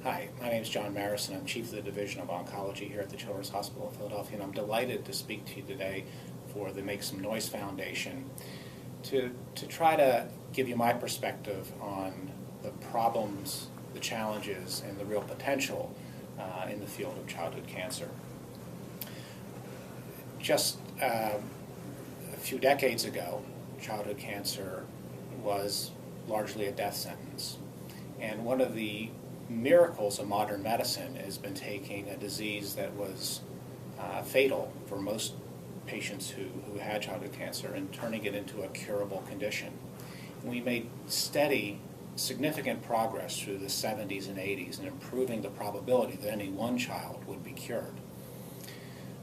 Hi, my name is John Marison. I'm Chief of the Division of Oncology here at the Children's Hospital of Philadelphia, and I'm delighted to speak to you today for the Make Some Noise Foundation to try to give you my perspective on the problems, the challenges, and the real potential in the field of childhood cancer. Just a few decades ago, childhood cancer was largely a death sentence. And one of the miracles of modern medicine has been taking a disease that was fatal for most patients who had childhood cancer and turning it into a curable condition. And we made steady, significant progress through the 70s and 80s in improving the probability that any one child would be cured.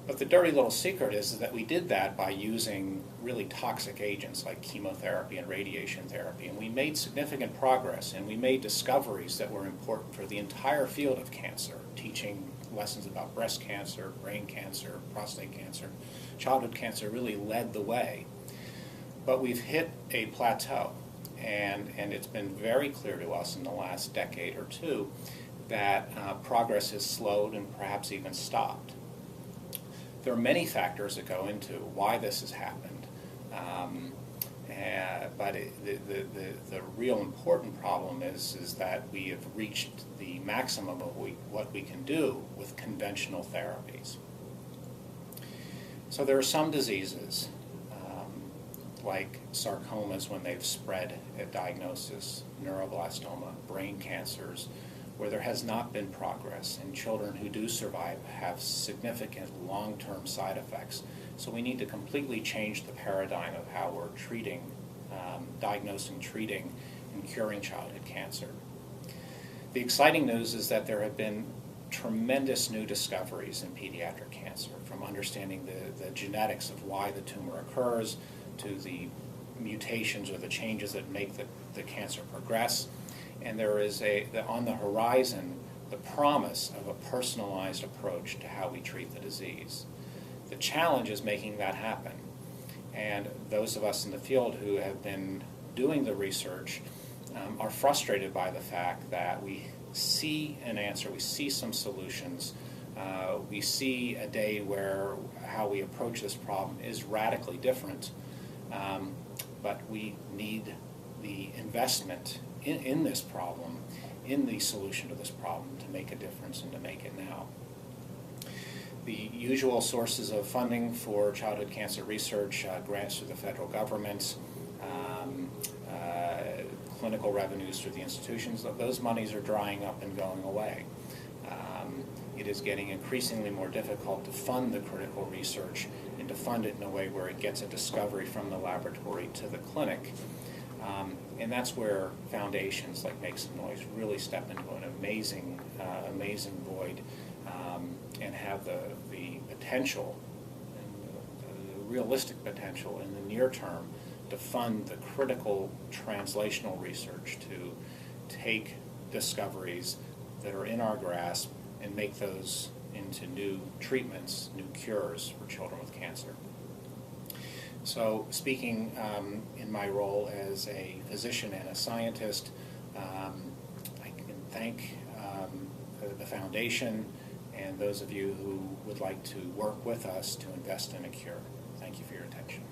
But the dirty little secret is that we did that by using really toxic agents like chemotherapy and radiation therapy. And we made significant progress, and we made discoveries that were important for the entire field of cancer, teaching lessons about breast cancer, brain cancer, prostate cancer. Childhood cancer really led the way. But we've hit a plateau, and it's been very clear to us in the last decade or two that progress has slowed and perhaps even stopped. There are many factors that go into why this has happened, but the real important problem is that we have reached the maximum of what we can do with conventional therapies. So there are some diseases, like sarcomas when they've spread at diagnosis, neuroblastoma, brain cancers, where there has not been progress, and children who do survive have significant long-term side effects. So we need to completely change the paradigm of how we're treating, diagnosing, treating, and curing childhood cancer. The exciting news is that there have been tremendous new discoveries in pediatric cancer, from understanding the genetics of why the tumor occurs to the mutations or the changes that make the cancer progress. And there is on the horizon the promise of a personalized approach to how we treat the disease. The challenge is making that happen. And those of us in the field who have been doing the research are frustrated by the fact that we see an answer, we see some solutions, we see a day where how we approach this problem is radically different, but we need the investment in this problem, in the solution to this problem, to make a difference and to make it now. The usual sources of funding for childhood cancer research, grants through the federal government, clinical revenues through the institutions, those monies are drying up and going away. It is getting increasingly more difficult to fund the critical research and to fund it in a way where it gets a discovery from the laboratory to the clinic. And that's where foundations like Make Some Noise really step into an amazing void and have the potential, and the realistic potential in the near term to fund the critical translational research to take discoveries that are in our grasp and make those into new treatments, new cures for children with cancer. So speaking in my role as a physician and a scientist, I can thank the foundation and those of you who would like to work with us to invest in a cure. Thank you for your attention.